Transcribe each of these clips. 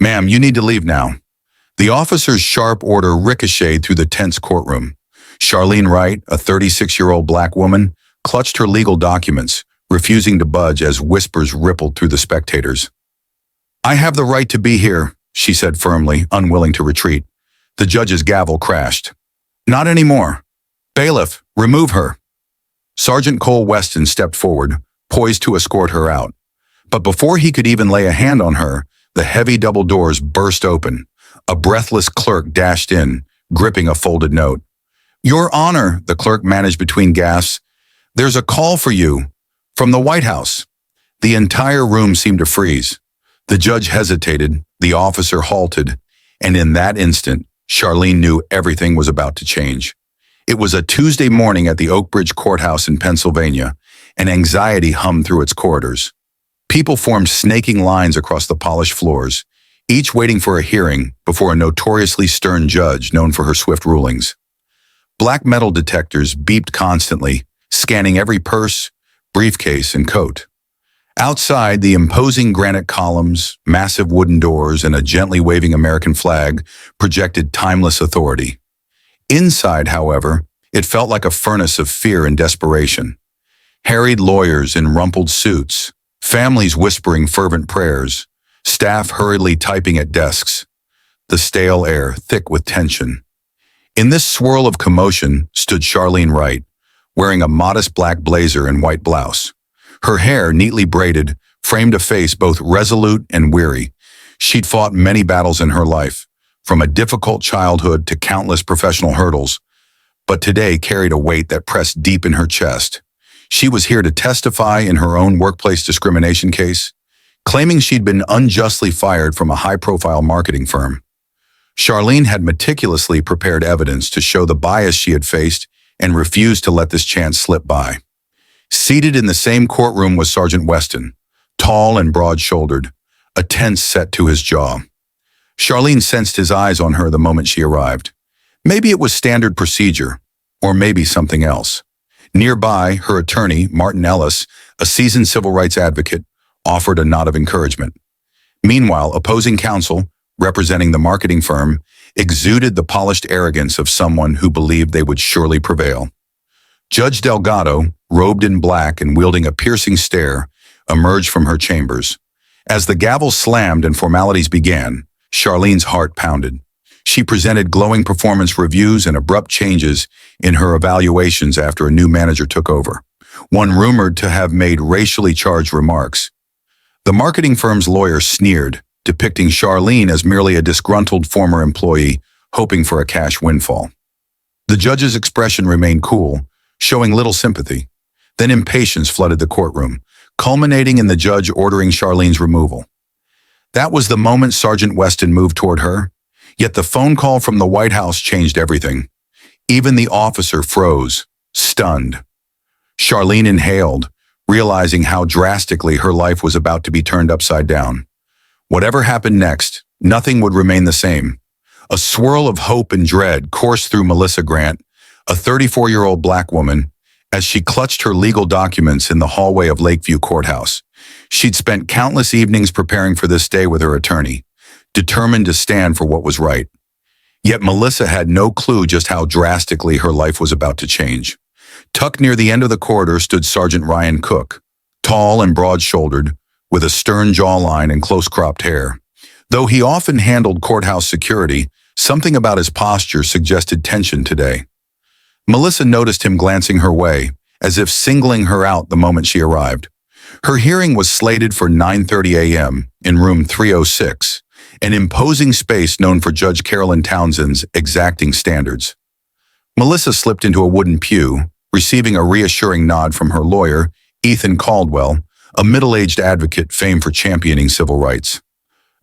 Ma'am, you need to leave now. The officer's sharp order ricocheted through the tense courtroom. Charlene Wright, a 36-year-old black woman, clutched her legal documents, refusing to budge as whispers rippled through the spectators. "I have the right to be here," she said firmly, unwilling to retreat. The judge's gavel crashed. "Not anymore. Bailiff, remove her." Sergeant Cole Weston stepped forward, poised to escort her out. But before he could even lay a hand on her, the heavy double doors burst open. A breathless clerk dashed in, gripping a folded note. "Your Honor," the clerk managed between gasps, "there's a call for you. From the White House." The entire room seemed to freeze. The judge hesitated, the officer halted, and in that instant, Charlene knew everything was about to change. It was a Tuesday morning at the Oak Ridge Courthouse in Pennsylvania, and anxiety hummed through its corridors. People formed snaking lines across the polished floors, each waiting for a hearing before a notoriously stern judge known for her swift rulings. Black metal detectors beeped constantly, scanning every purse, briefcase, and coat. Outside, the imposing granite columns, massive wooden doors, and a gently waving American flag projected timeless authority. Inside, however, it felt like a furnace of fear and desperation. Harried lawyers in rumpled suits, families whispering fervent prayers, staff hurriedly typing at desks, the stale air thick with tension. In this swirl of commotion stood Charlene Wright, wearing a modest black blazer and white blouse. Her hair, neatly braided, framed a face both resolute and weary. She'd fought many battles in her life, from a difficult childhood to countless professional hurdles, but today carried a weight that pressed deep in her chest. She was here to testify in her own workplace discrimination case, claiming she'd been unjustly fired from a high-profile marketing firm. Charlene had meticulously prepared evidence to show the bias she had faced and refused to let this chance slip by. Seated in the same courtroom was Sergeant Weston, tall and broad-shouldered, a tense set to his jaw. Charlene sensed his eyes on her the moment she arrived. Maybe it was standard procedure, or maybe something else. Nearby, her attorney, Martin Ellis, a seasoned civil rights advocate, offered a nod of encouragement. Meanwhile, opposing counsel, representing the marketing firm, exuded the polished arrogance of someone who believed they would surely prevail. Judge Delgado, robed in black and wielding a piercing stare, emerged from her chambers. As the gavel slammed and formalities began, Charlene's heart pounded. She presented glowing performance reviews and abrupt changes in her evaluations after a new manager took over, one rumored to have made racially charged remarks. The marketing firm's lawyer sneered, depicting Charlene as merely a disgruntled former employee hoping for a cash windfall. The judge's expression remained cool, showing little sympathy. Then impatience flooded the courtroom, culminating in the judge ordering Charlene's removal. That was the moment Sergeant Weston moved toward her, yet the phone call from the White House changed everything. Even the officer froze, stunned. Charlene inhaled, realizing how drastically her life was about to be turned upside down. Whatever happened next, nothing would remain the same. A swirl of hope and dread coursed through Melissa Grant, a 34-year-old black woman, as she clutched her legal documents in the hallway of Lakeview Courthouse. She'd spent countless evenings preparing for this day with her attorney, determined to stand for what was right. Yet Melissa had no clue just how drastically her life was about to change. Tucked near the end of the corridor stood Sergeant Ryan Cook, tall and broad-shouldered, with a stern jawline and close-cropped hair. Though he often handled courthouse security, something about his posture suggested tension today. Melissa noticed him glancing her way, as if singling her out the moment she arrived. Her hearing was slated for 9:30 a.m. in room 306, an imposing space known for Judge Carolyn Townsend's exacting standards. Melissa slipped into a wooden pew, receiving a reassuring nod from her lawyer, Ethan Caldwell, a middle-aged advocate famed for championing civil rights.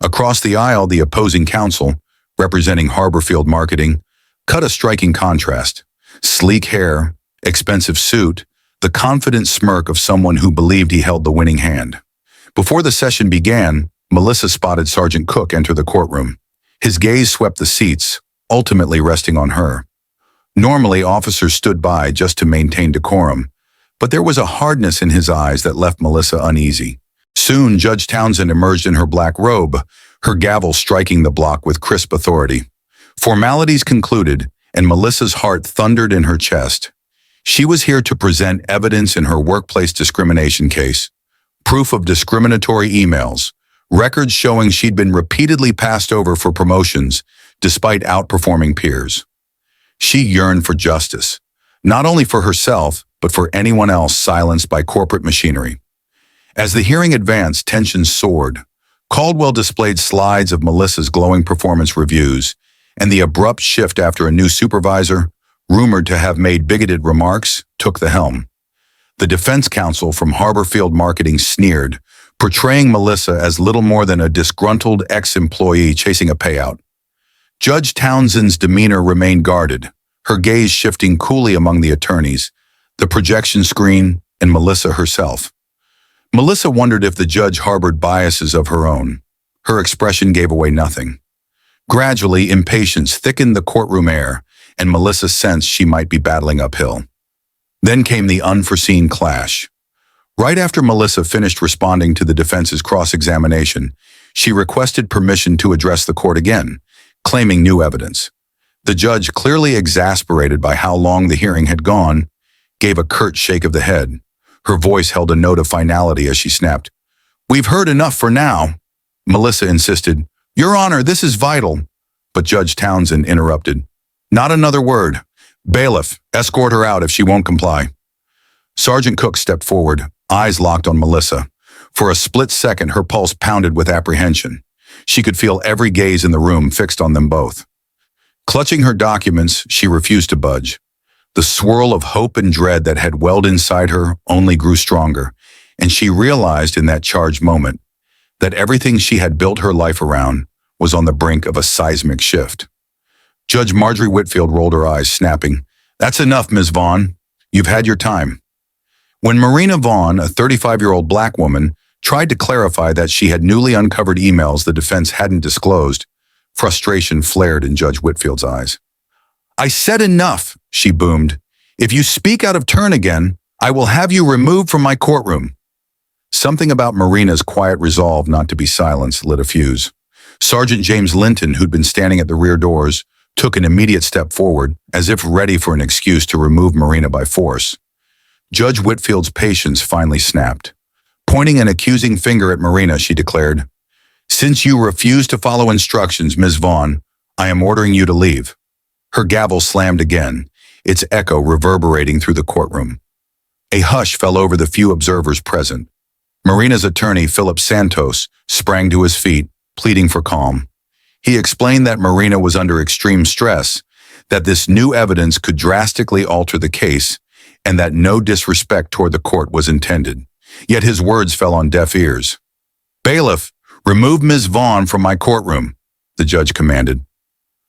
Across the aisle, the opposing counsel, representing Harborfield Marketing, cut a striking contrast. Sleek hair, expensive suit, the confident smirk of someone who believed he held the winning hand. Before the session began, Melissa spotted Sergeant Cook enter the courtroom. His gaze swept the seats, ultimately resting on her. Normally, officers stood by just to maintain decorum, but there was a hardness in his eyes that left Melissa uneasy. Soon, Judge Townsend emerged in her black robe, her gavel striking the block with crisp authority. Formalities concluded, and Melissa's heart thundered in her chest. She was here to present evidence in her workplace discrimination case, proof of discriminatory emails, records showing she'd been repeatedly passed over for promotions despite outperforming peers. She yearned for justice, not only for herself, but for anyone else silenced by corporate machinery. As the hearing advanced, tension soared. Caldwell displayed slides of Melissa's glowing performance reviews, and the abrupt shift after a new supervisor, rumored to have made bigoted remarks, took the helm. The defense counsel from Harborfield Marketing sneered, portraying Melissa as little more than a disgruntled ex-employee chasing a payout. Judge Townsend's demeanor remained guarded, her gaze shifting coolly among the attorneys, the projection screen, and Melissa herself. Melissa wondered if the judge harbored biases of her own. Her expression gave away nothing. Gradually, impatience thickened the courtroom air, and Melissa sensed she might be battling uphill. Then came the unforeseen clash. Right after Melissa finished responding to the defense's cross-examination, she requested permission to address the court again, claiming new evidence. The judge, clearly exasperated by how long the hearing had gone, gave a curt shake of the head. Her voice held a note of finality as she snapped, "We've heard enough for now." Melissa insisted, "Your Honor, this is vital." But Judge Townsend interrupted, "Not another word. Bailiff, escort her out if she won't comply." Sergeant Cook stepped forward, eyes locked on Melissa. For a split second, her pulse pounded with apprehension. She could feel every gaze in the room fixed on them both. Clutching her documents, she refused to budge. The swirl of hope and dread that had welled inside her only grew stronger, and she realized in that charged moment that everything she had built her life around was on the brink of a seismic shift. Judge Marjorie Whitfield rolled her eyes, snapping, "That's enough, Ms. Vaughn. You've had your time." When Marina Vaughn, a 35-year-old black woman, tried to clarify that she had newly uncovered emails the defense hadn't disclosed, frustration flared in Judge Whitfield's eyes. "I said enough," she boomed. "If you speak out of turn again, I will have you removed from my courtroom." Something about Marina's quiet resolve not to be silenced lit a fuse. Sergeant James Linton, who'd been standing at the rear doors, took an immediate step forward, as if ready for an excuse to remove Marina by force. Judge Whitfield's patience finally snapped. Pointing an accusing finger at Marina, she declared, "Since you refuse to follow instructions, Ms. Vaughn, I am ordering you to leave." Her gavel slammed again, its echo reverberating through the courtroom. A hush fell over the few observers present. Marina's attorney, Philip Santos, sprang to his feet, pleading for calm. He explained that Marina was under extreme stress, that this new evidence could drastically alter the case, and that no disrespect toward the court was intended. Yet his words fell on deaf ears. "Bailiff, remove Ms. Vaughn from my courtroom," the judge commanded.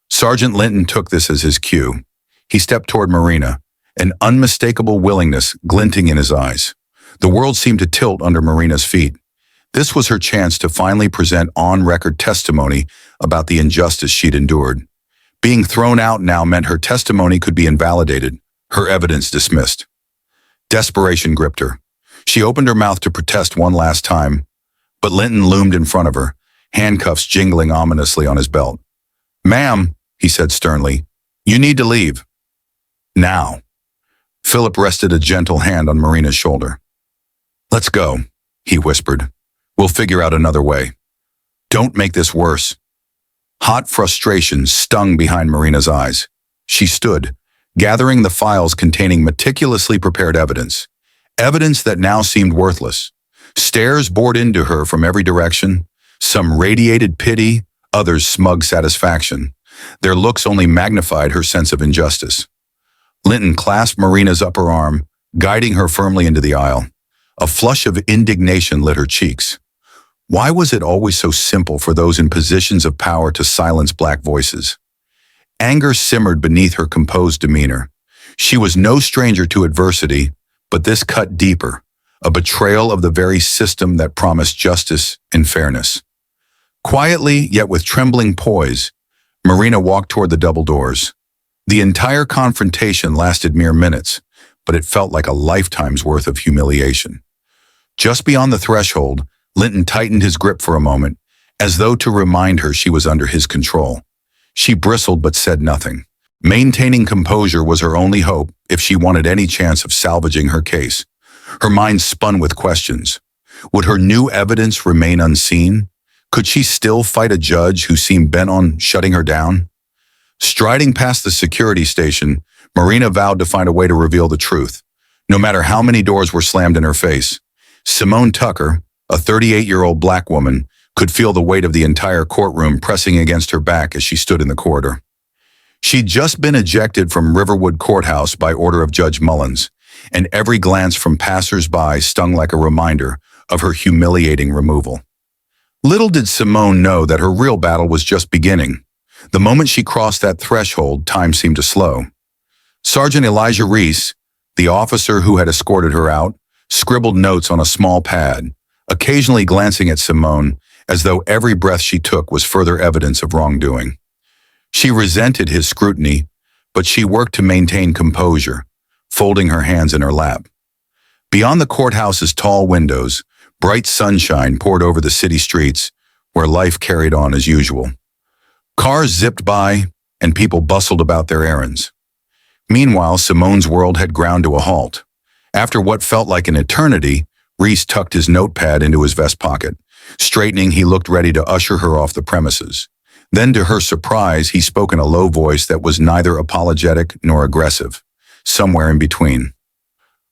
Sergeant Linton took this as his cue. He stepped toward Marina, an unmistakable willingness glinting in his eyes. The world seemed to tilt under Marina's feet. This was her chance to finally present on-record testimony about the injustice she'd endured. Being thrown out now meant her testimony could be invalidated, her evidence dismissed. Desperation gripped her. She opened her mouth to protest one last time, but Linton loomed in front of her, handcuffs jingling ominously on his belt. "Ma'am," he said sternly, "you need to leave. Now." Philip rested a gentle hand on Marina's shoulder. "Let's go," he whispered. "We'll figure out another way. Don't make this worse." Hot frustration stung behind Marina's eyes. She stood, gathering the files containing meticulously prepared evidence. Evidence that now seemed worthless. Stares bored into her from every direction. Some radiated pity, others smug satisfaction. Their looks only magnified her sense of injustice. Linton clasped Marina's upper arm, guiding her firmly into the aisle. A flush of indignation lit her cheeks. Why was it always so simple for those in positions of power to silence black voices? Anger simmered beneath her composed demeanor. She was no stranger to adversity, but this cut deeper, a betrayal of the very system that promised justice and fairness. Quietly, yet with trembling poise, Marina walked toward the double doors. The entire confrontation lasted mere minutes, but it felt like a lifetime's worth of humiliation. Just beyond the threshold, Linton tightened his grip for a moment, as though to remind her she was under his control. She bristled but said nothing. Maintaining composure was her only hope if she wanted any chance of salvaging her case. Her mind spun with questions. Would her new evidence remain unseen? Could she still fight a judge who seemed bent on shutting her down? Striding past the security station, Marina vowed to find a way to reveal the truth, no matter how many doors were slammed in her face. Simone Tucker, a 38-year-old black woman, could feel the weight of the entire courtroom pressing against her back as she stood in the corridor. She'd just been ejected from Riverwood Courthouse by order of Judge Mullins, and every glance from passers-by stung like a reminder of her humiliating removal. Little did Simone know that her real battle was just beginning. The moment she crossed that threshold, time seemed to slow. Sergeant Elijah Reese, the officer who had escorted her out, scribbled notes on a small pad, occasionally glancing at Simone as though every breath she took was further evidence of wrongdoing. She resented his scrutiny, but she worked to maintain composure, folding her hands in her lap. Beyond the courthouse's tall windows, bright sunshine poured over the city streets, where life carried on as usual. Cars zipped by, and people bustled about their errands. Meanwhile, Simone's world had ground to a halt. After what felt like an eternity, Reese tucked his notepad into his vest pocket. Straightening, he looked ready to usher her off the premises. Then, to her surprise, he spoke in a low voice that was neither apologetic nor aggressive, somewhere in between.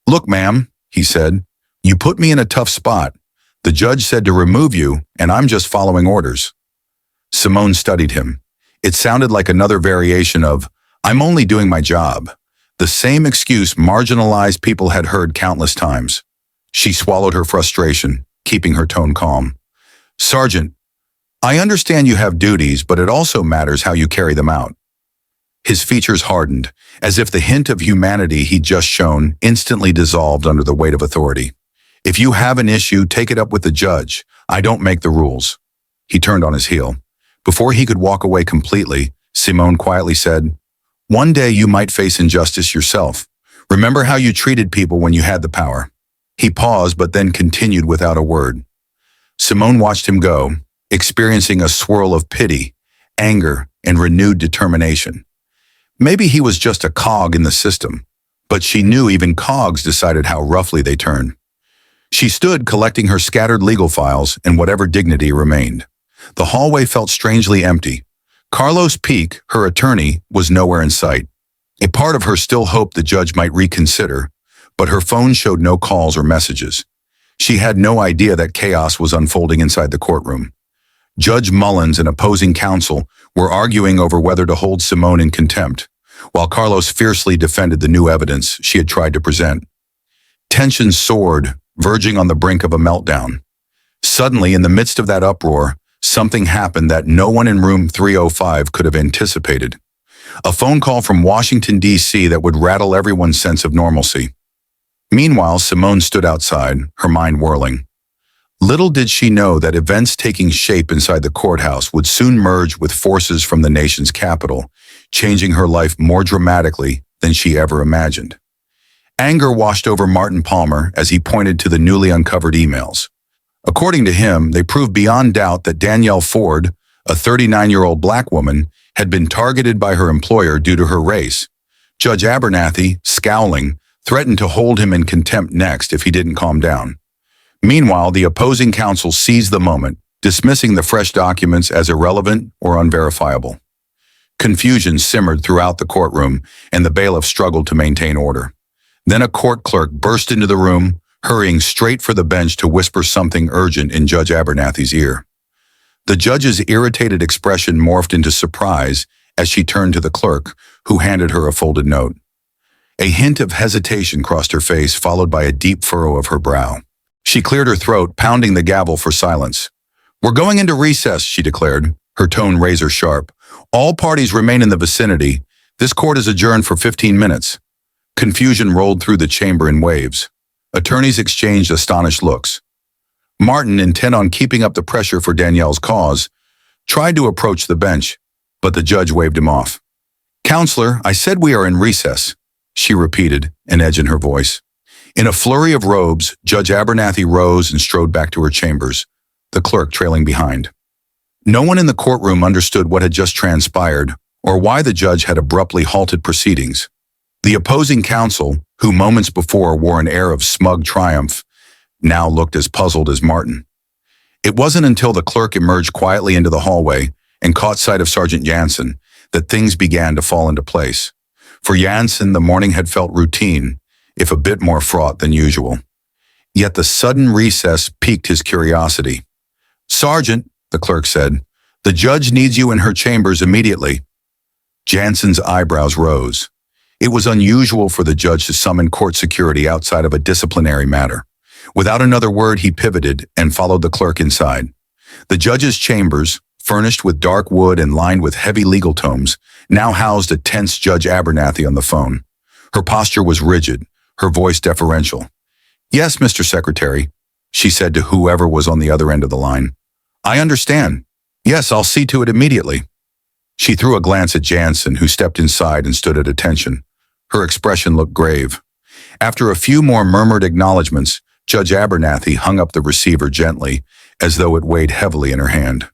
"Look, ma'am," he said, "you put me in a tough spot. The judge said to remove you, and I'm just following orders." Simone studied him. It sounded like another variation of, "I'm only doing my job," the same excuse marginalized people had heard countless times. She swallowed her frustration, keeping her tone calm. "Sergeant, I understand you have duties, but it also matters how you carry them out." His features hardened, as if the hint of humanity he'd just shown instantly dissolved under the weight of authority. "If you have an issue, take it up with the judge. I don't make the rules." He turned on his heel. Before he could walk away completely, Simone quietly said, "One day you might face injustice yourself. Remember how you treated people when you had the power." He paused, but then continued without a word. Simone watched him go, experiencing a swirl of pity, anger, and renewed determination. Maybe he was just a cog in the system, but she knew even cogs decided how roughly they turn. She stood collecting her scattered legal files and whatever dignity remained. The hallway felt strangely empty. Carlos Peak, her attorney, was nowhere in sight. A part of her still hoped the judge might reconsider, but her phone showed no calls or messages. She had no idea that chaos was unfolding inside the courtroom. Judge Mullins and opposing counsel were arguing over whether to hold Simone in contempt, while Carlos fiercely defended the new evidence she had tried to present. Tension soared, verging on the brink of a meltdown. Suddenly, in the midst of that uproar, something happened that no one in room 305 could have anticipated. A phone call from Washington, D.C. that would rattle everyone's sense of normalcy. Meanwhile, Simone stood outside, her mind whirling. Little did she know that events taking shape inside the courthouse would soon merge with forces from the nation's capital, changing her life more dramatically than she ever imagined. Anger washed over Martin Palmer as he pointed to the newly uncovered emails. According to him, they proved beyond doubt that Danielle Ford, a 39-year-old black woman, had been targeted by her employer due to her race. Judge Abernathy, scowling, threatened to hold him in contempt next if he didn't calm down. Meanwhile, the opposing counsel seized the moment, dismissing the fresh documents as irrelevant or unverifiable. Confusion simmered throughout the courtroom, and the bailiff struggled to maintain order. Then a court clerk burst into the room, hurrying straight for the bench to whisper something urgent in Judge Abernathy's ear. The judge's irritated expression morphed into surprise as she turned to the clerk, who handed her a folded note. A hint of hesitation crossed her face, followed by a deep furrow of her brow. She cleared her throat, pounding the gavel for silence. "We're going into recess," she declared, her tone razor sharp. "All parties remain in the vicinity. This court is adjourned for 15 minutes. Confusion rolled through the chamber in waves. Attorneys exchanged astonished looks. Martin, intent on keeping up the pressure for Danielle's cause, tried to approach the bench, but the judge waved him off. "Counselor, I said we are in recess," she repeated, an edge in her voice. In a flurry of robes, Judge Abernathy rose and strode back to her chambers, the clerk trailing behind. No one in the courtroom understood what had just transpired or why the judge had abruptly halted proceedings. The opposing counsel, who moments before wore an air of smug triumph, now looked as puzzled as Martin. It wasn't until the clerk emerged quietly into the hallway and caught sight of Sergeant Jansen that things began to fall into place. For Jansen, the morning had felt routine, if a bit more fraught than usual. Yet the sudden recess piqued his curiosity. "Sergeant," the clerk said, "the judge needs you in her chambers immediately." Jansen's eyebrows rose. It was unusual for the judge to summon court security outside of a disciplinary matter. Without another word, he pivoted and followed the clerk inside. The judge's chambers, furnished with dark wood and lined with heavy legal tomes, now housed a tense Judge Abernathy on the phone. Her posture was rigid, her voice deferential. "Yes, Mr. Secretary," she said to whoever was on the other end of the line. "I understand. Yes, I'll see to it immediately." She threw a glance at Jansen, who stepped inside and stood at attention. Her expression looked grave. After a few more murmured acknowledgments, Judge Abernathy hung up the receiver gently, as though it weighed heavily in her hand.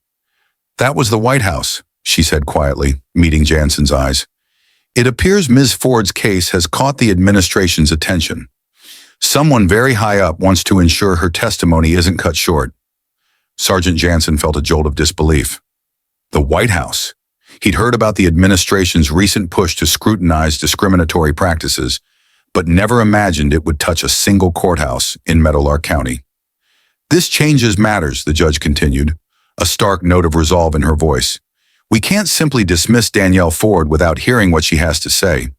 "That was the White House," she said quietly, meeting Jansen's eyes. "It appears Ms. Ford's case has caught the administration's attention. Someone very high up wants to ensure her testimony isn't cut short." Sergeant Jansen felt a jolt of disbelief. The White House. He'd heard about the administration's recent push to scrutinize discriminatory practices, but never imagined it would touch a single courthouse in Meadowlark County. "This changes matters," the judge continued, a stark note of resolve in her voice. "We can't simply dismiss Danielle Ford without hearing what she has to say."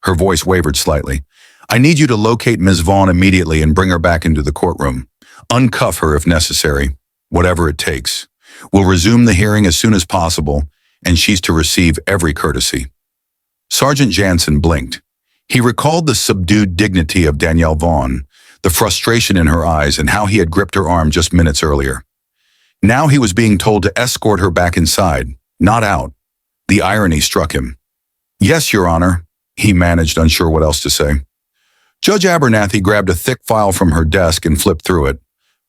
Her voice wavered slightly. "I need you to locate Ms. Vaughn immediately and bring her back into the courtroom. Uncuff her if necessary, whatever it takes. We'll resume the hearing as soon as possible, and she's to receive every courtesy." Sergeant Jansen blinked. He recalled the subdued dignity of Danielle Vaughn, the frustration in her eyes, and how he had gripped her arm just minutes earlier. Now he was being told to escort her back inside, not out. The irony struck him. "Yes, Your Honor," he managed, unsure what else to say. Judge Abernathy grabbed a thick file from her desk and flipped through it.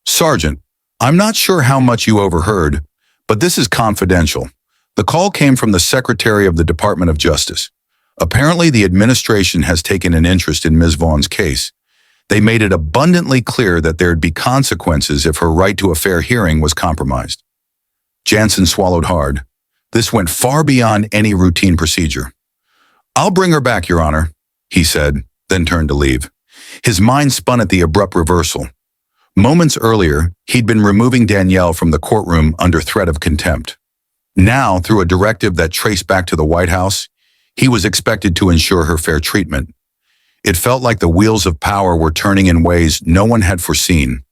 "Sergeant, I'm not sure how much you overheard, but this is confidential. The call came from the Secretary of the Department of Justice. Apparently, the administration has taken an interest in Ms. Vaughn's case. They made it abundantly clear that there'd be consequences if her right to a fair hearing was compromised." Jansen swallowed hard. This went far beyond any routine procedure. "I'll bring her back, Your Honor," he said, then turned to leave. His mind spun at the abrupt reversal. Moments earlier, he'd been removing Danielle from the courtroom under threat of contempt. Now, through a directive that traced back to the White House, he was expected to ensure her fair treatment. It felt like the wheels of power were turning in ways no one had foreseen.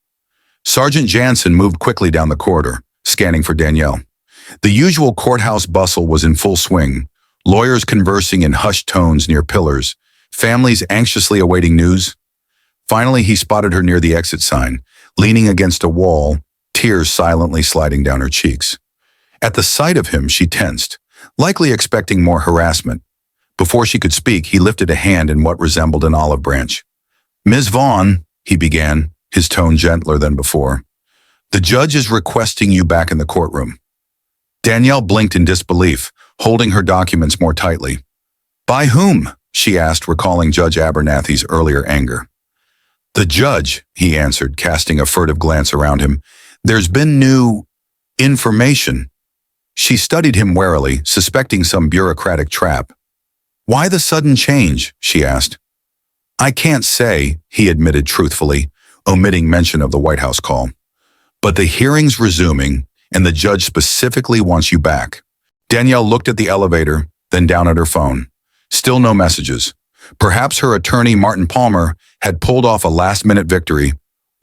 Sergeant Jansen moved quickly down the corridor, scanning for Danielle. The usual courthouse bustle was in full swing, lawyers conversing in hushed tones near pillars, families anxiously awaiting news. Finally, he spotted her near the exit sign, leaning against a wall, tears silently sliding down her cheeks. At the sight of him, she tensed, likely expecting more harassment. Before she could speak, he lifted a hand in what resembled an olive branch. "Ms. Vaughn," he began, his tone gentler than before, "the judge is requesting you back in the courtroom." Danielle blinked in disbelief, holding her documents more tightly. "By whom?" she asked, recalling Judge Abernathy's earlier anger. "The judge," he answered, casting a furtive glance around him. "There's been new information." She studied him warily, suspecting some bureaucratic trap. "Why the sudden change?" she asked. "I can't say," he admitted truthfully, omitting mention of the White House call. "But the hearing's resuming, and the judge specifically wants you back." Danielle looked at the elevator, then down at her phone. Still no messages. Perhaps her attorney, Martin Palmer, had pulled off a last-minute victory,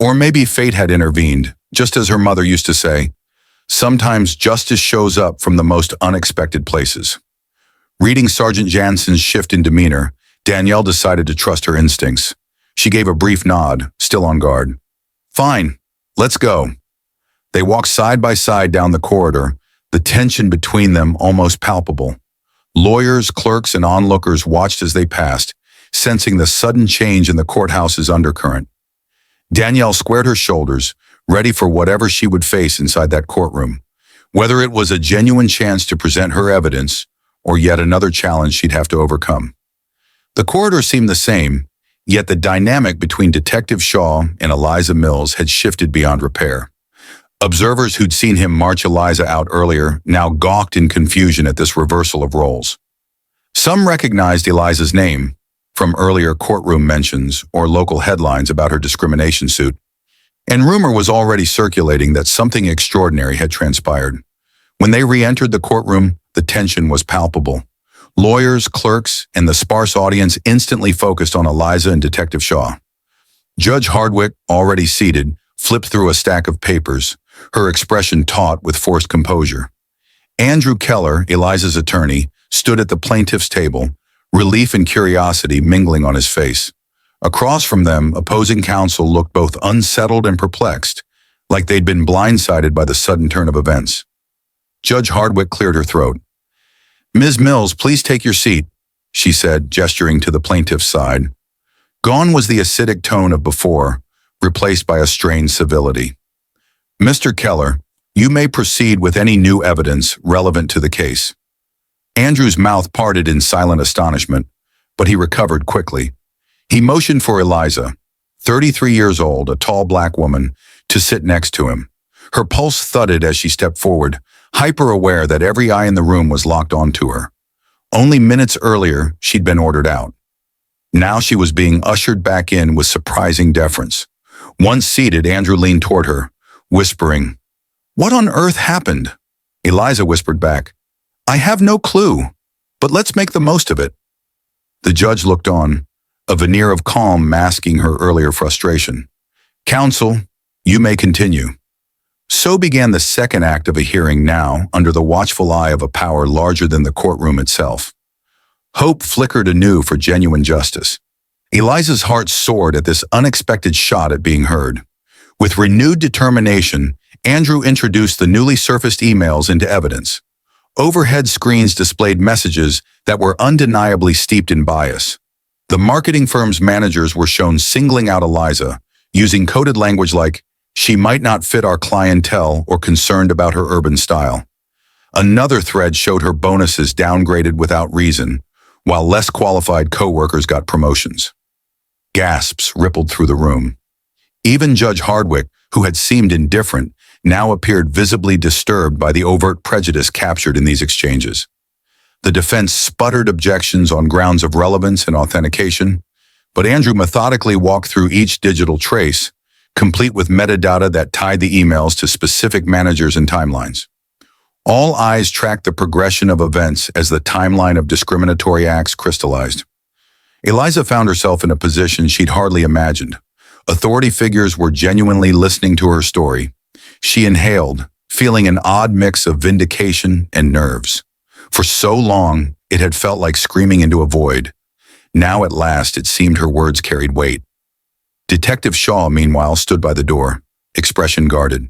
or maybe fate had intervened, just as her mother used to say. Sometimes justice shows up from the most unexpected places. Reading Sergeant Jansen's shift in demeanor, Danielle decided to trust her instincts. She gave a brief nod, still on guard. "Fine, let's go." They walked side by side down the corridor, the tension between them almost palpable. Lawyers, clerks, and onlookers watched as they passed, sensing the sudden change in the courthouse's undercurrent. Danielle squared her shoulders, ready for whatever she would face inside that courtroom. whether it was a genuine chance to present her evidence or yet another challenge she'd have to overcome. The corridor seemed the same, yet the dynamic between Detective Shaw and Eliza Mills had shifted beyond repair. Observers who'd seen him march Eliza out earlier now gawked in confusion at this reversal of roles. Some recognized Eliza's name from earlier courtroom mentions or local headlines about her discrimination suit, and rumor was already circulating that something extraordinary had transpired. When they re-entered the courtroom, the tension was palpable. Lawyers, clerks, and the sparse audience instantly focused on Eliza and Detective Shaw. Judge Hardwick, already seated, flipped through a stack of papers, her expression taut with forced composure. Andrew Keller, Eliza's attorney, stood at the plaintiff's table, relief and curiosity mingling on his face. Across from them, opposing counsel looked both unsettled and perplexed, like they'd been blindsided by the sudden turn of events. Judge Hardwick cleared her throat. "Ms. Mills, please take your seat," she said, gesturing to the plaintiff's side. Gone was the acidic tone of before, replaced by a strained civility. "Mr. Keller, you may proceed with any new evidence relevant to the case." Andrew's mouth parted in silent astonishment, but he recovered quickly. He motioned for Eliza, 33 years old, a tall black woman, to sit next to him. Her pulse thudded as she stepped forward, hyper-aware that every eye in the room was locked onto her. Only minutes earlier, she'd been ordered out. Now she was being ushered back in with surprising deference. Once seated, Andrew leaned toward her, whispering, "What on earth happened?" Eliza whispered back, "I have no clue, but let's make the most of it." The judge looked on, a veneer of calm masking her earlier frustration. "Counsel, you may continue." So began the second act of a hearing now under the watchful eye of a power larger than the courtroom itself. Hope flickered anew for genuine justice. Eliza's heart soared at this unexpected shot at being heard. With renewed determination, Andrew introduced the newly surfaced emails into evidence. Overhead screens displayed messages that were undeniably steeped in bias. The marketing firm's managers were shown singling out Eliza, using coded language like, "She might not fit our clientele," or "concerned about her urban style." Another thread showed her bonuses downgraded without reason, while less qualified co-workers got promotions. Gasps rippled through the room. Even Judge Hardwick, who had seemed indifferent, now appeared visibly disturbed by the overt prejudice captured in these exchanges. The defense sputtered objections on grounds of relevance and authentication, but Andrew methodically walked through each digital trace, complete with metadata that tied the emails to specific managers and timelines. All eyes tracked the progression of events as the timeline of discriminatory acts crystallized. Eliza found herself in a position she'd hardly imagined. Authority figures were genuinely listening to her story. She inhaled, feeling an odd mix of vindication and nerves. For so long, it had felt like screaming into a void. Now at last, it seemed her words carried weight. Detective Shaw, meanwhile, stood by the door, expression guarded.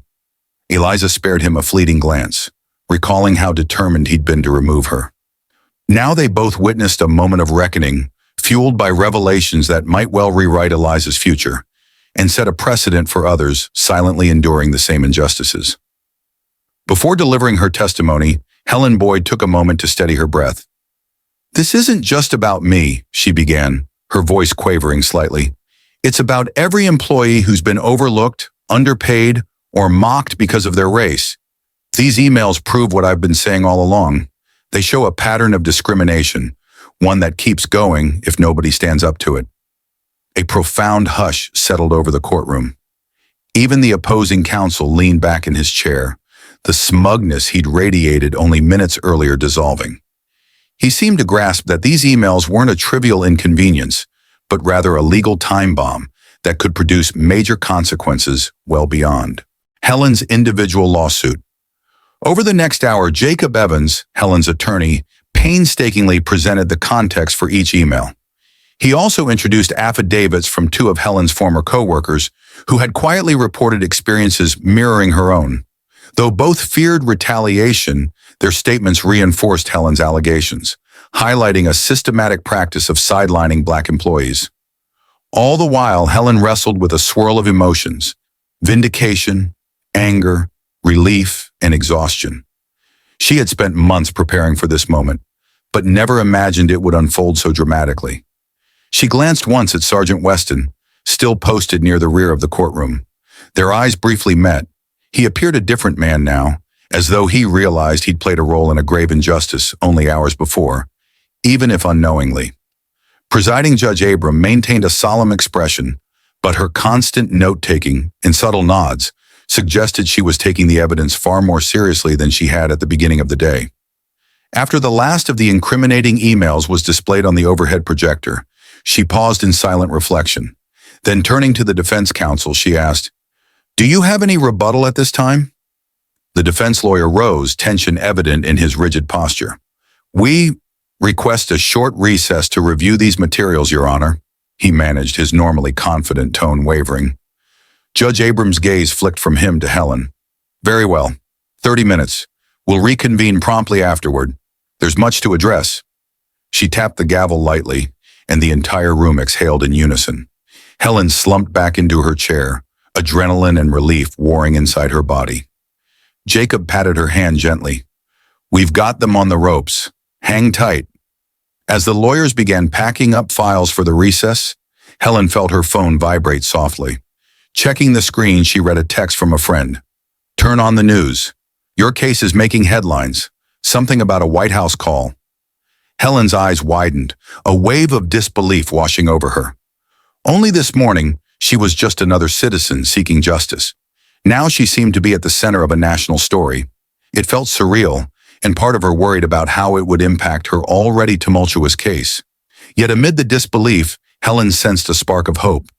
Eliza spared him a fleeting glance, recalling how determined he'd been to remove her. Now they both witnessed a moment of reckoning, fueled by revelations that might well rewrite Eliza's future, and set a precedent for others silently enduring the same injustices. Before delivering her testimony, Helen Boyd took a moment to steady her breath. "This isn't just about me," she began, her voice quavering slightly. "It's about every employee who's been overlooked, underpaid, or mocked because of their race. These emails prove what I've been saying all along. They show a pattern of discrimination, one that keeps going if nobody stands up to it." A profound hush settled over the courtroom. Even the opposing counsel leaned back in his chair, the smugness he'd radiated only minutes earlier dissolving. He seemed to grasp that these emails weren't a trivial inconvenience, but rather a legal time bomb that could produce major consequences well beyond Helen's individual lawsuit. Over the next hour, Jacob Evans, Helen's attorney, painstakingly presented the context for each email. He also introduced affidavits from two of Helen's former co-workers who had quietly reported experiences mirroring her own. Though both feared retaliation, their statements reinforced Helen's allegations, highlighting a systematic practice of sidelining Black employees. All the while, Helen wrestled with a swirl of emotions: vindication, anger, relief, and exhaustion. She had spent months preparing for this moment, but never imagined it would unfold so dramatically. She glanced once at Sergeant Weston, still posted near the rear of the courtroom. Their eyes briefly met. He appeared a different man now, as though he realized he'd played a role in a grave injustice only hours before, even if unknowingly. Presiding Judge Abram maintained a solemn expression, but her constant note-taking and subtle nods suggested she was taking the evidence far more seriously than she had at the beginning of the day. After the last of the incriminating emails was displayed on the overhead projector, she paused in silent reflection. Then turning to the defense counsel, she asked, "Do you have any rebuttal at this time?" The defense lawyer rose, tension evident in his rigid posture. "We request a short recess to review these materials, Your Honor," he managed, his normally confident tone wavering. Judge Abrams' gaze flicked from him to Helen. "Very well. 30 minutes. We'll reconvene promptly afterward. There's much to address." She tapped the gavel lightly, and the entire room exhaled in unison. Helen slumped back into her chair, adrenaline and relief warring inside her body. Jacob patted her hand gently. "We've got them on the ropes. Hang tight." As the lawyers began packing up files for the recess, Helen felt her phone vibrate softly. Checking the screen, she read a text from a friend. "Turn on the news. Your case is making headlines. Something about a White House call." Helen's eyes widened, a wave of disbelief washing over her. Only this morning, she was just another citizen seeking justice. Now she seemed to be at the center of a national story. It felt surreal, and part of her worried about how it would impact her already tumultuous case. Yet amid the disbelief, Helen sensed a spark of hope.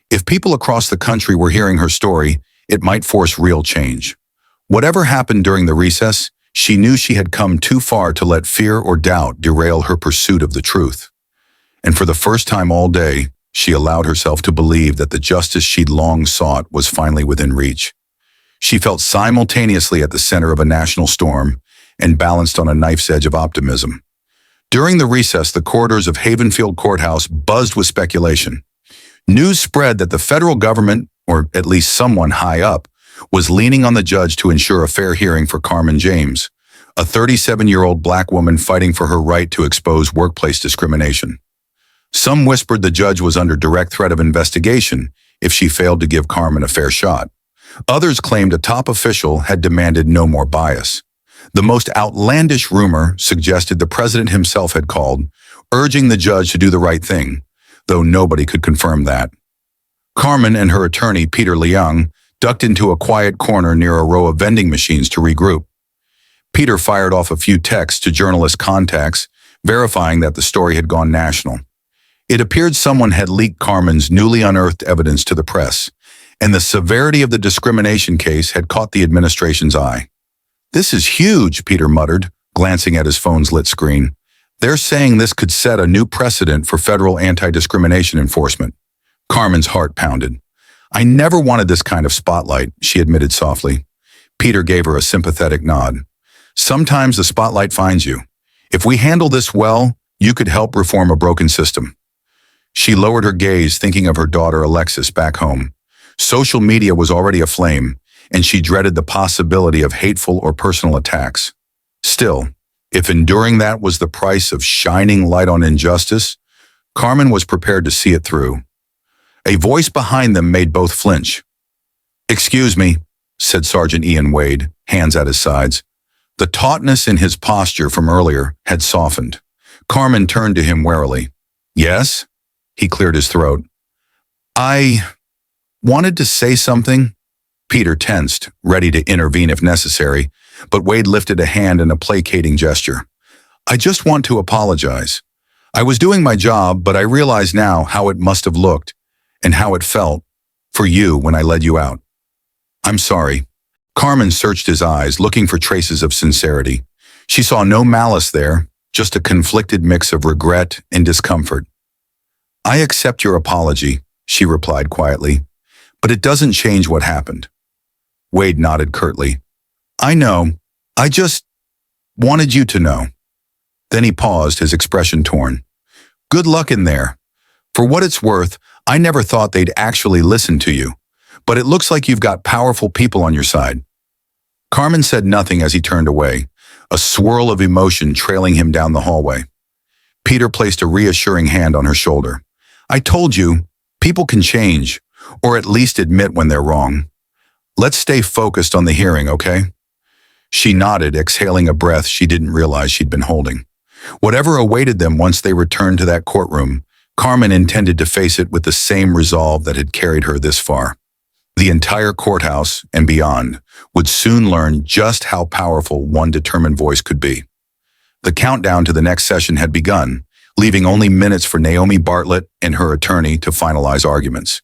If people across the country were hearing her story, it might force real change. Whatever happened during the recess, she knew she had come too far to let fear or doubt derail her pursuit of the truth. And for the first time all day, she allowed herself to believe that the justice she'd long sought was finally within reach. She felt simultaneously at the center of a national storm and balanced on a knife's edge of optimism. During the recess, the corridors of Havenfield Courthouse buzzed with speculation. News spread that the federal government, or at least someone high up, was leaning on the judge to ensure a fair hearing for Carmen James, a 37-year-old black woman fighting for her right to expose workplace discrimination. Some whispered the judge was under direct threat of investigation if she failed to give Carmen a fair shot. Others claimed a top official had demanded no more bias. The most outlandish rumor suggested the president himself had called, urging the judge to do the right thing, though nobody could confirm that. Carmen and her attorney, Peter Leung, ducked into a quiet corner near a row of vending machines to regroup. Peter fired off a few texts to journalist contacts, verifying that the story had gone national. It appeared someone had leaked Carmen's newly unearthed evidence to the press, and the severity of the discrimination case had caught the administration's eye. "This is huge," Peter muttered, glancing at his phone's lit screen. "They're saying this could set a new precedent for federal anti-discrimination enforcement." Carmen's heart pounded. "I never wanted this kind of spotlight," she admitted softly. Peter gave her a sympathetic nod. "Sometimes the spotlight finds you. If we handle this well, you could help reform a broken system." She lowered her gaze, thinking of her daughter Alexis back home. Social media was already aflame, and she dreaded the possibility of hateful or personal attacks. Still, if enduring that was the price of shining light on injustice, Carmen was prepared to see it through. A voice behind them made both flinch. "Excuse me," said Sergeant Ian Wade, hands at his sides. The tautness in his posture from earlier had softened. Carmen turned to him warily. "Yes?" He cleared his throat. "I wanted to say something." Peter tensed, ready to intervene if necessary, but Wade lifted a hand in a placating gesture. "I just want to apologize. I was doing my job, but I realize now how it must have looked and how it felt for you when I led you out. I'm sorry." Carmen searched his eyes, looking for traces of sincerity. She saw no malice there, just a conflicted mix of regret and discomfort. "I accept your apology," she replied quietly, "but it doesn't change what happened." Wade nodded curtly. "I know. I just wanted you to know." Then he paused, his expression torn. "Good luck in there. For what it's worth, I never thought they'd actually listen to you, but it looks like you've got powerful people on your side." Carmen said nothing as he turned away, a swirl of emotion trailing him down the hallway. Peter placed a reassuring hand on her shoulder. "I told you, people can change, or at least admit when they're wrong. Let's stay focused on the hearing, okay?" She nodded, exhaling a breath she didn't realize she'd been holding. Whatever awaited them once they returned to that courtroom, Carmen intended to face it with the same resolve that had carried her this far. The entire courthouse and beyond would soon learn just how powerful one determined voice could be. The countdown to the next session had begun, leaving only minutes for Naomi Bartlett and her attorney to finalize arguments.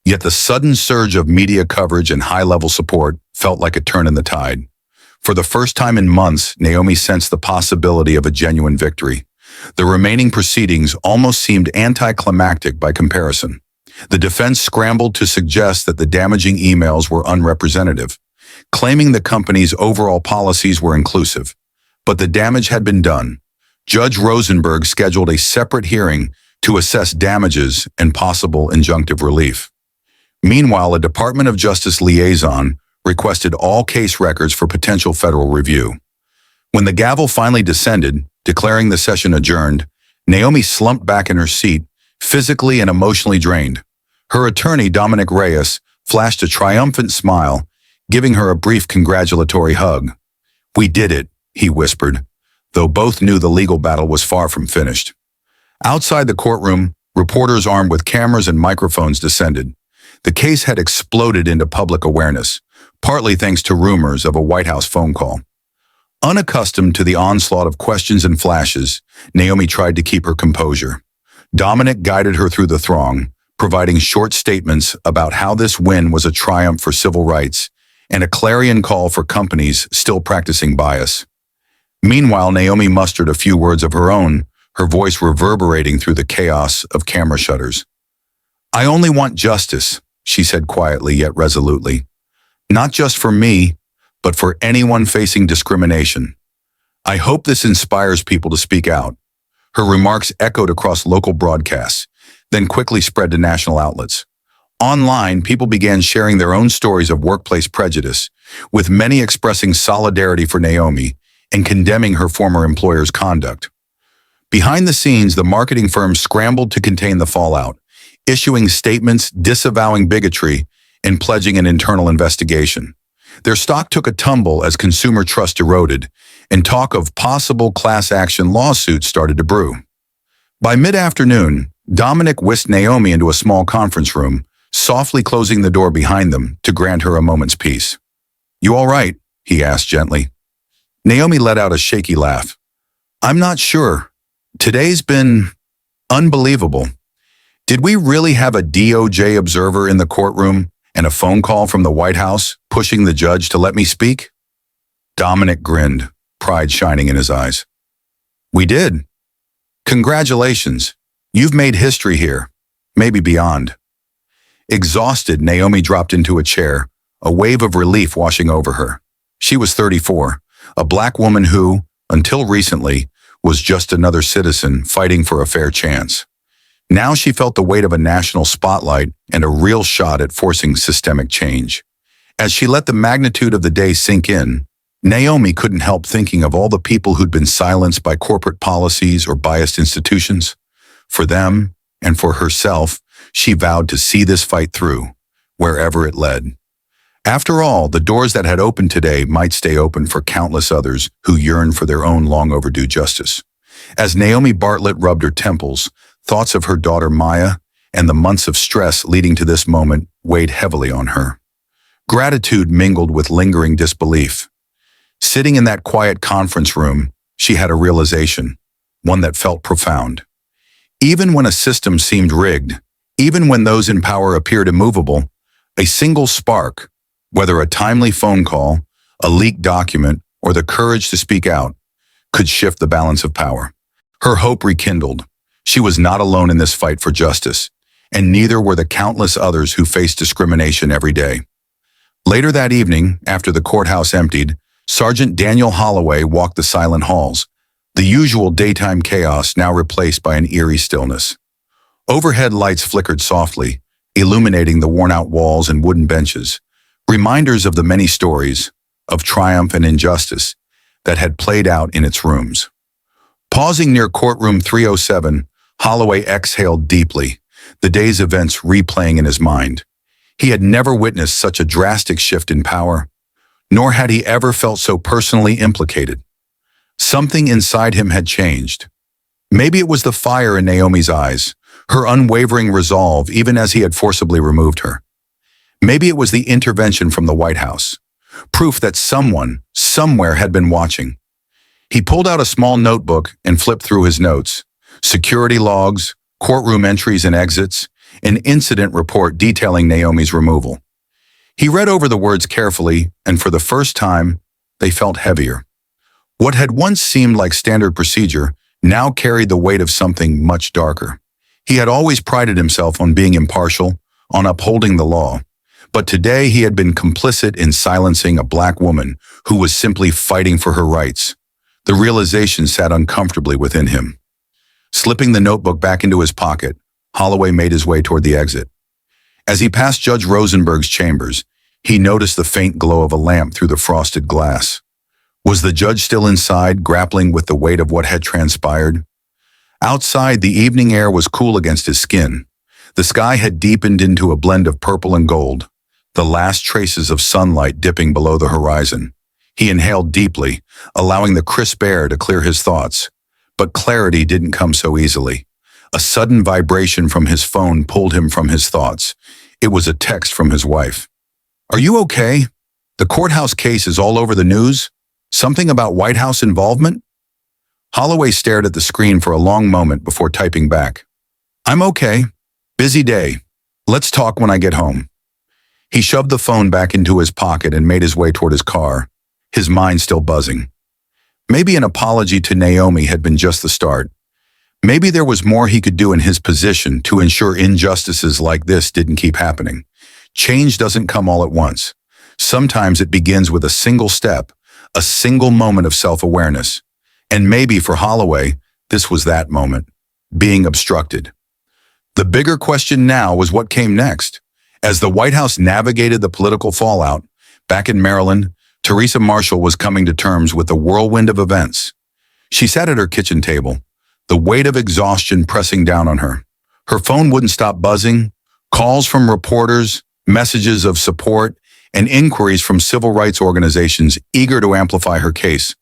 Yet the sudden surge of media coverage and high-level support felt like a turn in the tide. For the first time in months, Naomi sensed the possibility of a genuine victory. The remaining proceedings almost seemed anticlimactic by comparison. The defense scrambled to suggest that the damaging emails were unrepresentative, claiming the company's overall policies were inclusive. But the damage had been done. Judge Rosenberg scheduled a separate hearing to assess damages and possible injunctive relief. Meanwhile, a Department of Justice liaison requested all case records for potential federal review. When the gavel finally descended, declaring the session adjourned, Naomi slumped back in her seat, physically and emotionally drained. Her attorney, Dominic Reyes, flashed a triumphant smile, giving her a brief congratulatory hug. "We did it," he whispered, though both knew the legal battle was far from finished. Outside the courtroom, reporters armed with cameras and microphones descended. The case had exploded into public awareness, partly thanks to rumors of a White House phone call. Unaccustomed to the onslaught of questions and flashes, Naomi tried to keep her composure. Dominic guided her through the throng, providing short statements about how this win was a triumph for civil rights and a clarion call for companies still practicing bias. Meanwhile, Naomi mustered a few words of her own, her voice reverberating through the chaos of camera shutters. "I only want justice," she said quietly yet resolutely. "Not just for me, but for anyone facing discrimination. I hope this inspires people to speak out." Her remarks echoed across local broadcasts, then quickly spread to national outlets. Online, people began sharing their own stories of workplace prejudice, with many expressing solidarity for Naomi and condemning her former employer's conduct. Behind the scenes, the marketing firm scrambled to contain the fallout, issuing statements disavowing bigotry and pledging an internal investigation. Their stock took a tumble as consumer trust eroded, and talk of possible class action lawsuits started to brew. By mid-afternoon, Dominic whisked Naomi into a small conference room, softly closing the door behind them to grant her a moment's peace. "You all right?" he asked gently. Naomi let out a shaky laugh. "I'm not sure. Today's been unbelievable. Did we really have a DOJ observer in the courtroom and a phone call from the White House pushing the judge to let me speak?" Dominic grinned, pride shining in his eyes. "We did. Congratulations. You've made history here, maybe beyond." Exhausted, Naomi dropped into a chair, a wave of relief washing over her. She was 34, a black woman who, until recently, was just another citizen fighting for a fair chance. Now she felt the weight of a national spotlight and a real shot at forcing systemic change. As she let the magnitude of the day sink in, Naomi couldn't help thinking of all the people who'd been silenced by corporate policies or biased institutions. For them, and for herself, she vowed to see this fight through, wherever it led. After all, the doors that had opened today might stay open for countless others who yearned for their own long-overdue justice. As Naomi Bartlett rubbed her temples, thoughts of her daughter Maya and the months of stress leading to this moment weighed heavily on her. Gratitude mingled with lingering disbelief. Sitting in that quiet conference room, she had a realization, one that felt profound. Even when a system seemed rigged, even when those in power appeared immovable, a single spark, whether a timely phone call, a leaked document, or the courage to speak out, could shift the balance of power. Her hope rekindled. She was not alone in this fight for justice, and neither were the countless others who faced discrimination every day. Later that evening, after the courthouse emptied, Sergeant Daniel Holloway walked the silent halls, the usual daytime chaos now replaced by an eerie stillness. Overhead lights flickered softly, illuminating the worn-out walls and wooden benches, reminders of the many stories, of triumph and injustice, that had played out in its rooms. Pausing near courtroom 307, Holloway exhaled deeply, the day's events replaying in his mind. He had never witnessed such a drastic shift in power, nor had he ever felt so personally implicated. Something inside him had changed. Maybe it was the fire in Naomi's eyes, her unwavering resolve even as he had forcibly removed her. Maybe it was the intervention from the White House, proof that someone, somewhere had been watching. He pulled out a small notebook and flipped through his notes, security logs, courtroom entries and exits, an incident report detailing Naomi's removal. He read over the words carefully, and for the first time, they felt heavier. What had once seemed like standard procedure now carried the weight of something much darker. He had always prided himself on being impartial, on upholding the law, but today he had been complicit in silencing a black woman who was simply fighting for her rights. The realization sat uncomfortably within him. Slipping the notebook back into his pocket, Holloway made his way toward the exit. As he passed Judge Rosenberg's chambers, he noticed the faint glow of a lamp through the frosted glass. Was the judge still inside, grappling with the weight of what had transpired? Outside, the evening air was cool against his skin. The sky had deepened into a blend of purple and gold, the last traces of sunlight dipping below the horizon. He inhaled deeply, allowing the crisp air to clear his thoughts. But clarity didn't come so easily. A sudden vibration from his phone pulled him from his thoughts. It was a text from his wife. "Are you okay? The courthouse case is all over the news. Something about White House involvement?" Holloway stared at the screen for a long moment before typing back. "I'm okay. Busy day. Let's talk when I get home." He shoved the phone back into his pocket and made his way toward his car, his mind still buzzing. Maybe an apology to Naomi had been just the start. Maybe there was more he could do in his position to ensure injustices like this didn't keep happening. Change doesn't come all at once. Sometimes it begins with a single step, a single moment of self-awareness. And maybe for Holloway, this was that moment, being obstructed. The bigger question now was what came next. As the White House navigated the political fallout, back in Maryland, Teresa Marshall was coming to terms with the whirlwind of events. She sat at her kitchen table, the weight of exhaustion pressing down on her. Her phone wouldn't stop buzzing, calls from reporters, messages of support, and inquiries from civil rights organizations eager to amplify her case.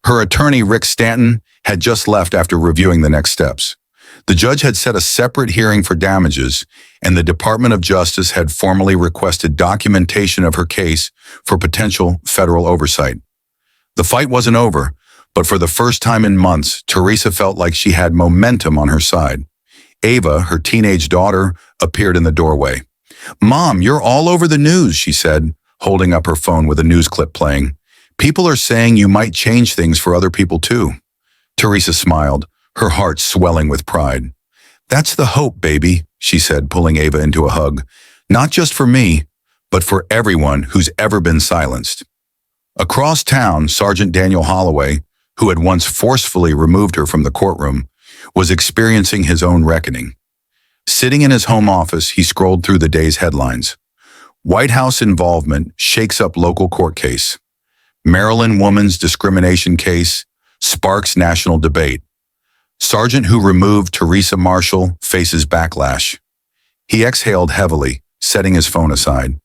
Her attorney, Rick Stanton, had just left after reviewing the next steps. The judge had set a separate hearing for damages, and the Department of Justice had formally requested documentation of her case for potential federal oversight. The fight wasn't over, but for the first time in months, Teresa felt like she had momentum on her side. Ava, her teenage daughter, appeared in the doorway. "Mom, you're all over the news," she said, holding up her phone with a news clip playing. "People are saying you might change things for other people too." Teresa smiled, her heart swelling with pride. "That's the hope, baby," she said, pulling Ava into a hug. "Not just for me, but for everyone who's ever been silenced." Across town, Sergeant Daniel Holloway, who had once forcefully removed her from the courtroom, was experiencing his own reckoning. Sitting in his home office, he scrolled through the day's headlines. White House involvement shakes up local court case. Maryland woman's discrimination case sparks national debate. Sergeant who removed Teresa Marshall faces backlash. He exhaled heavily, setting his phone aside.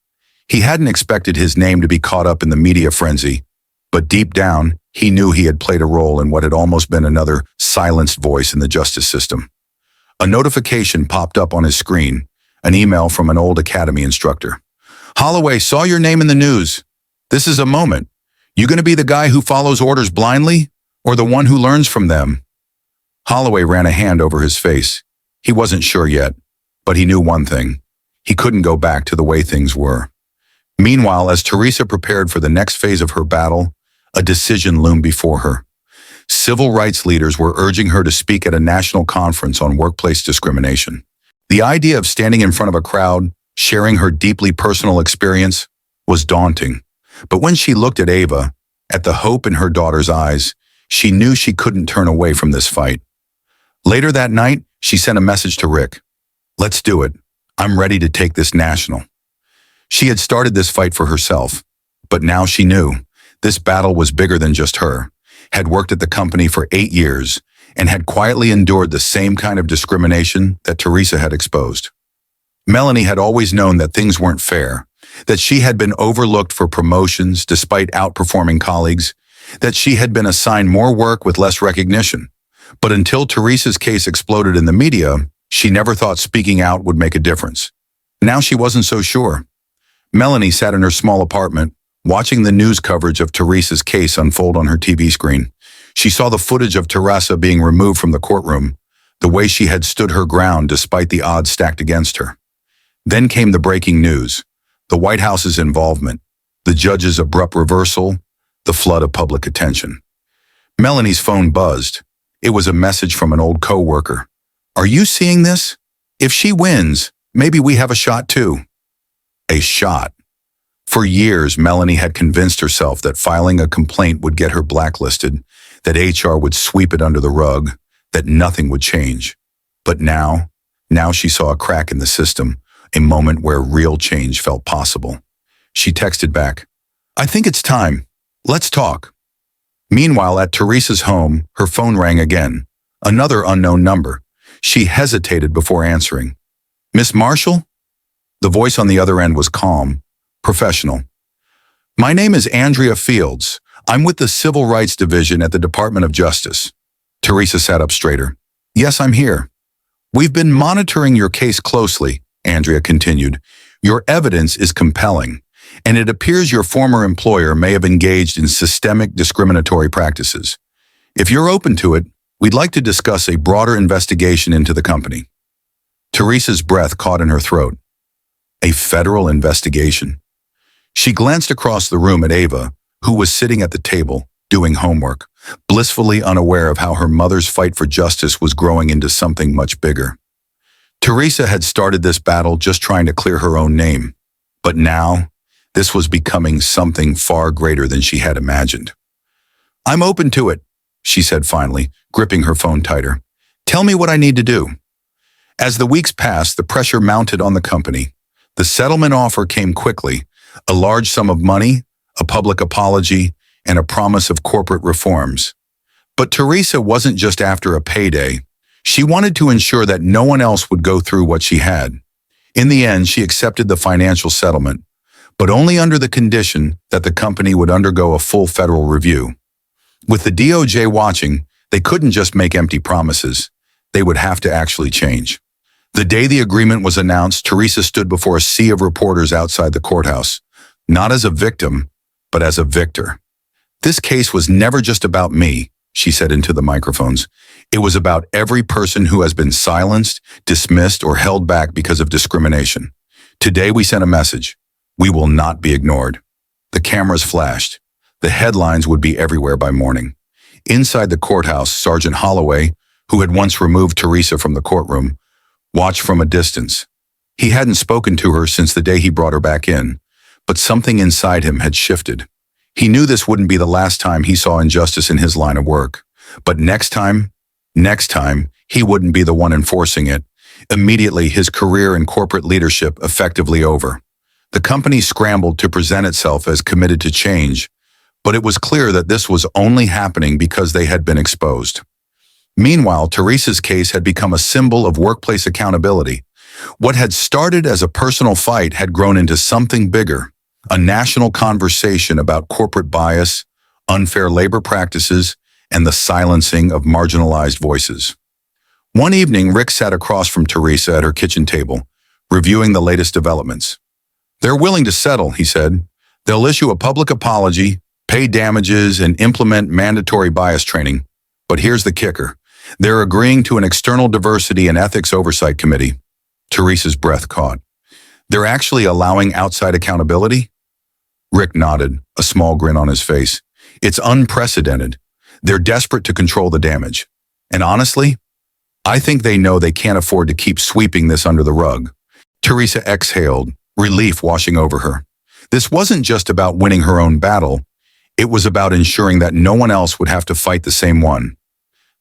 He hadn't expected his name to be caught up in the media frenzy, but deep down, he knew he had played a role in what had almost been another silenced voice in the justice system. A notification popped up on his screen, an email from an old academy instructor. "Holloway, saw your name in the news. This is a moment. You going to be the guy who follows orders blindly, or the one who learns from them?" Holloway ran a hand over his face. He wasn't sure yet, but he knew one thing. He couldn't go back to the way things were. Meanwhile, as Teresa prepared for the next phase of her battle, a decision loomed before her. Civil rights leaders were urging her to speak at a national conference on workplace discrimination. The idea of standing in front of a crowd, sharing her deeply personal experience, was daunting. But when she looked at Ava, at the hope in her daughter's eyes, she knew she couldn't turn away from this fight. Later that night, she sent a message to Rick. "Let's do it. I'm ready to take this national." She had started this fight for herself, but now she knew this battle was bigger than just her. had worked at the company for 8 years, and had quietly endured the same kind of discrimination that Teresa had exposed. Melanie had always known that things weren't fair, that she had been overlooked for promotions despite outperforming colleagues, that she had been assigned more work with less recognition. But until Teresa's case exploded in the media, she never thought speaking out would make a difference. Now she wasn't so sure. Melanie sat in her small apartment, watching the news coverage of Teresa's case unfold on her TV screen. She saw the footage of Teresa being removed from the courtroom, the way she had stood her ground despite the odds stacked against her. Then came the breaking news, the White House's involvement, the judge's abrupt reversal, the flood of public attention. Melanie's phone buzzed. It was a message from an old co-worker. "Are you seeing this? If she wins, maybe we have a shot too." A shot. For years, Melanie had convinced herself that filing a complaint would get her blacklisted, that HR would sweep it under the rug, that nothing would change. But now she saw a crack in the system, a moment where real change felt possible. She texted back, "I think it's time. Let's talk." Meanwhile, at Teresa's home, her phone rang again. Another unknown number. She hesitated before answering. "Miss Marshall?" The voice on the other end was calm, professional. "My name is Andrea Fields. I'm with the Civil Rights Division at the Department of Justice." Teresa sat up straighter. "Yes, I'm here. We've been monitoring your case closely," Andrea continued. "Your evidence is compelling, and it appears your former employer may have engaged in systemic discriminatory practices. If you're open to it, we'd like to discuss a broader investigation into the company." Teresa's breath caught in her throat. A federal investigation. She glanced across the room at Ava, who was sitting at the table, doing homework, blissfully unaware of how her mother's fight for justice was growing into something much bigger. Teresa had started this battle just trying to clear her own name, but now this was becoming something far greater than she had imagined. "I'm open to it," she said finally, gripping her phone tighter. "Tell me what I need to do." As the weeks passed, the pressure mounted on the company. The settlement offer came quickly, a large sum of money, a public apology, and a promise of corporate reforms. But Teresa wasn't just after a payday. She wanted to ensure that no one else would go through what she had. In the end, she accepted the financial settlement, but only under the condition that the company would undergo a full federal review. With the DOJ watching, they couldn't just make empty promises. They would have to actually change. The day the agreement was announced, Teresa stood before a sea of reporters outside the courthouse, not as a victim, but as a victor. "This case was never just about me," she said into the microphones. "It was about every person who has been silenced, dismissed, or held back because of discrimination. Today we sent a message. We will not be ignored." The cameras flashed. The headlines would be everywhere by morning. Inside the courthouse, Sergeant Holloway, who had once removed Teresa from the courtroom, watched from a distance. He hadn't spoken to her since the day he brought her back in, but something inside him had shifted. He knew this wouldn't be the last time he saw injustice in his line of work. But next time, he wouldn't be the one enforcing it. Immediately, his career in corporate leadership effectively over. The company scrambled to present itself as committed to change, but it was clear that this was only happening because they had been exposed. Meanwhile, Teresa's case had become a symbol of workplace accountability. What had started as a personal fight had grown into something bigger, a national conversation about corporate bias, unfair labor practices, and the silencing of marginalized voices. One evening, Rick sat across from Teresa at her kitchen table, reviewing the latest developments. "They're willing to settle," he said. "They'll issue a public apology, pay damages, and implement mandatory bias training. But here's the kicker. They're agreeing to an external diversity and ethics oversight committee." Teresa's breath caught. "They're actually allowing outside accountability?" Rick nodded, a small grin on his face. "It's unprecedented. They're desperate to control the damage. And honestly, I think they know they can't afford to keep sweeping this under the rug." Teresa exhaled, relief washing over her. This wasn't just about winning her own battle. It was about ensuring that no one else would have to fight the same one.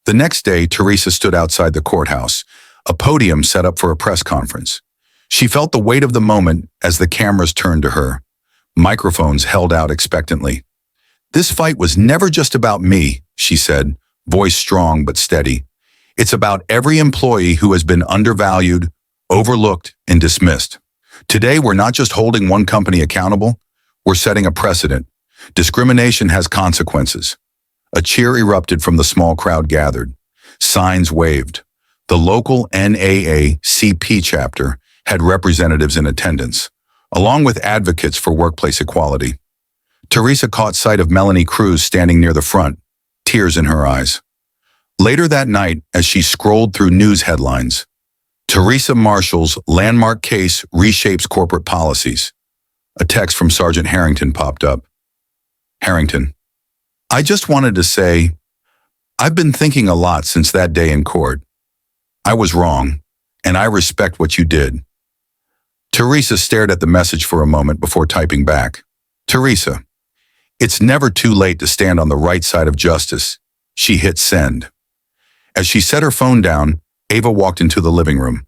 The next day, Teresa stood outside the courthouse, a podium set up for a press conference. She felt the weight of the moment as the cameras turned to her. Microphones held out expectantly. "This fight was never just about me," she said, voice strong but steady. It's about every employee who has been undervalued, overlooked, and dismissed. Today, we're not just holding one company accountable, we're setting a precedent. Discrimination has consequences. A cheer erupted from the small crowd gathered. Signs waved. The local NAACP chapter had representatives in attendance, along with advocates for workplace equality. Teresa caught sight of Melanie Cruz standing near the front, tears in her eyes. Later that night, as she scrolled through news headlines, Teresa Marshall's landmark case reshapes corporate policies. A text from Sergeant Harrington popped up. Harrington, I just wanted to say, I've been thinking a lot since that day in court. I was wrong, and I respect what you did. Teresa stared at the message for a moment before typing back. Teresa, it's never too late to stand on the right side of justice. She hit send. As she set her phone down, Ava walked into the living room.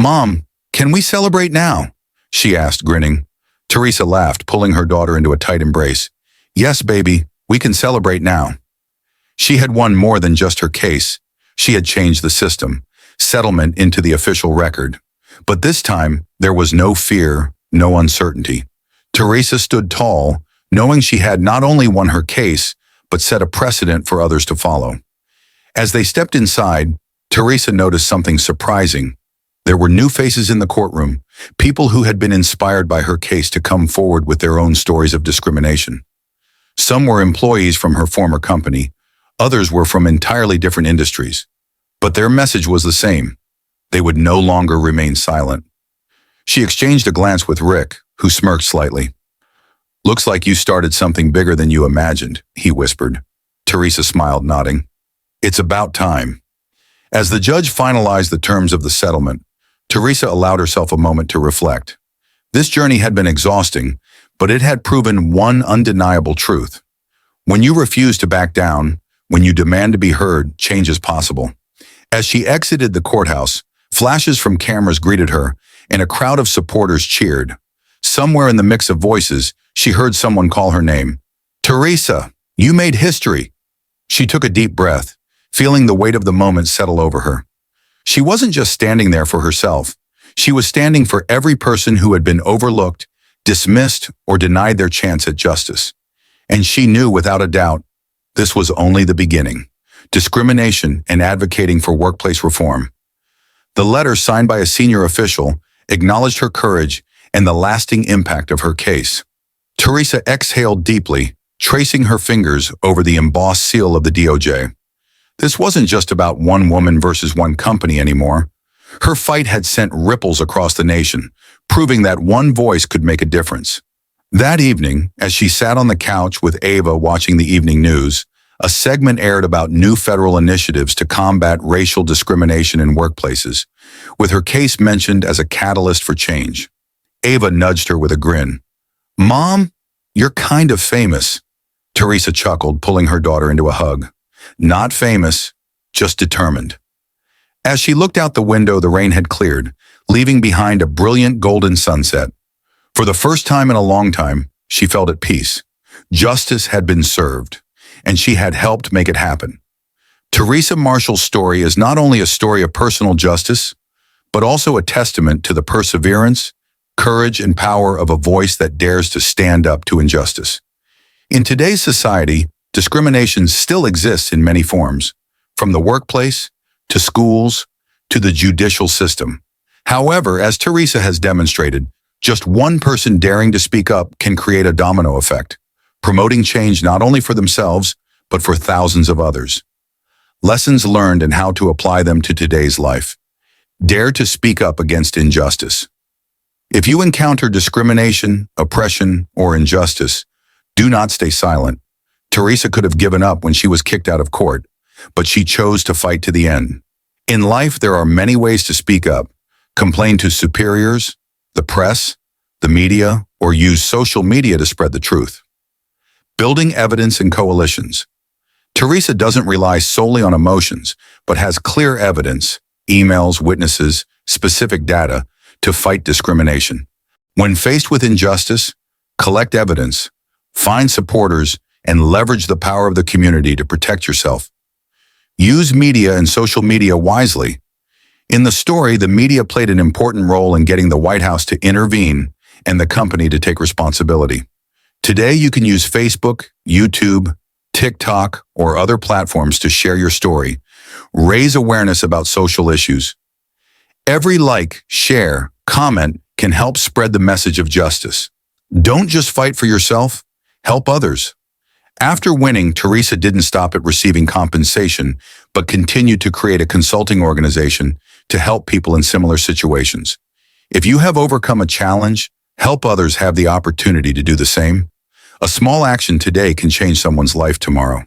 Mom, can we celebrate now? She asked, grinning. Teresa laughed, pulling her daughter into a tight embrace. Yes, baby, we can celebrate now. She had won more than just her case. She had changed the system, settlement into the official record. But this time, there was no fear, no uncertainty. Teresa stood tall, knowing she had not only won her case, but set a precedent for others to follow. As they stepped inside, Teresa noticed something surprising. There were new faces in the courtroom, people who had been inspired by her case to come forward with their own stories of discrimination. Some were employees from her former company, others were from entirely different industries. But their message was the same. They would no longer remain silent. She exchanged a glance with Rick, who smirked slightly. Looks like you started something bigger than you imagined, he whispered. Teresa smiled, nodding. It's about time. As the judge finalized the terms of the settlement, Teresa allowed herself a moment to reflect. This journey had been exhausting, but it had proven one undeniable truth. When you refuse to back down, when you demand to be heard, change is possible. As she exited the courthouse, flashes from cameras greeted her, and a crowd of supporters cheered. Somewhere in the mix of voices, she heard someone call her name. Teresa, you made history. She took a deep breath, feeling the weight of the moment settle over her. She wasn't just standing there for herself. She was standing for every person who had been overlooked, dismissed, or denied their chance at justice. And she knew without a doubt, this was only the beginning. Discrimination and advocating for workplace reform. The letter signed by a senior official acknowledged her courage and the lasting impact of her case. Teresa exhaled deeply, tracing her fingers over the embossed seal of the DOJ. This wasn't just about one woman versus one company anymore. Her fight had sent ripples across the nation, proving that one voice could make a difference. That evening, as she sat on the couch with Ava watching the evening news, a segment aired about new federal initiatives to combat racial discrimination in workplaces, with her case mentioned as a catalyst for change. Ava nudged her with a grin. Mom, you're kind of famous. Teresa chuckled, pulling her daughter into a hug. Not famous, just determined. As she looked out the window, the rain had cleared, leaving behind a brilliant golden sunset. For the first time in a long time, she felt at peace. Justice had been served, and she had helped make it happen. Teresa Marshall's story is not only a story of personal justice, but also a testament to the perseverance, courage, and power of a voice that dares to stand up to injustice. In today's society, discrimination still exists in many forms, from the workplace, to schools, to the judicial system. However, as Teresa has demonstrated, just one person daring to speak up can create a domino effect, promoting change not only for themselves, but for thousands of others. Lessons learned and how to apply them to today's life. Dare to speak up against injustice. If you encounter discrimination, oppression, or injustice, do not stay silent. Teresa could have given up when she was kicked out of court, but she chose to fight to the end. In life, there are many ways to speak up. Complain to superiors, the press, the media, or use social media to spread the truth. Building evidence and coalitions. Teresa doesn't rely solely on emotions, but has clear evidence, emails, witnesses, specific data, to fight discrimination. When faced with injustice, collect evidence, find supporters, and leverage the power of the community to protect yourself. Use media and social media wisely. In the story, the media played an important role in getting the White House to intervene and the company to take responsibility. Today, you can use Facebook, YouTube, TikTok, or other platforms to share your story, raise awareness about social issues. Every like, share, comment can help spread the message of justice. Don't just fight for yourself, help others. After winning, Teresa didn't stop at receiving compensation, but continued to create a consulting organization to help people in similar situations. If you have overcome a challenge, help others have the opportunity to do the same. A small action today can change someone's life tomorrow.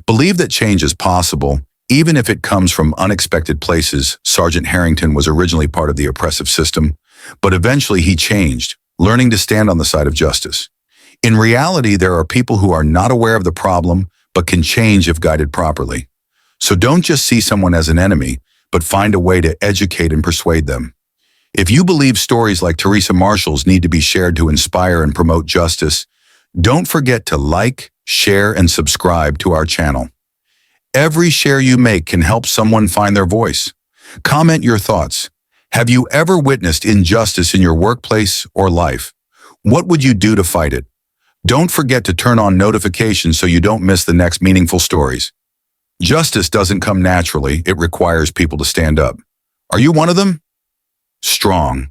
Believe that change is possible, even if it comes from unexpected places. Sergeant Harrington was originally part of the oppressive system, but eventually he changed, learning to stand on the side of justice. In reality, there are people who are not aware of the problem, but can change if guided properly. So don't just see someone as an enemy, but find a way to educate and persuade them. If you believe stories like Teresa Marshall's need to be shared to inspire and promote justice, don't forget to like, share, and subscribe to our channel. Every share you make can help someone find their voice. Comment your thoughts. Have you ever witnessed injustice in your workplace or life? What would you do to fight it? Don't forget to turn on notifications so you don't miss the next meaningful stories. Justice doesn't come naturally, it requires people to stand up. Are you one of them? Strong.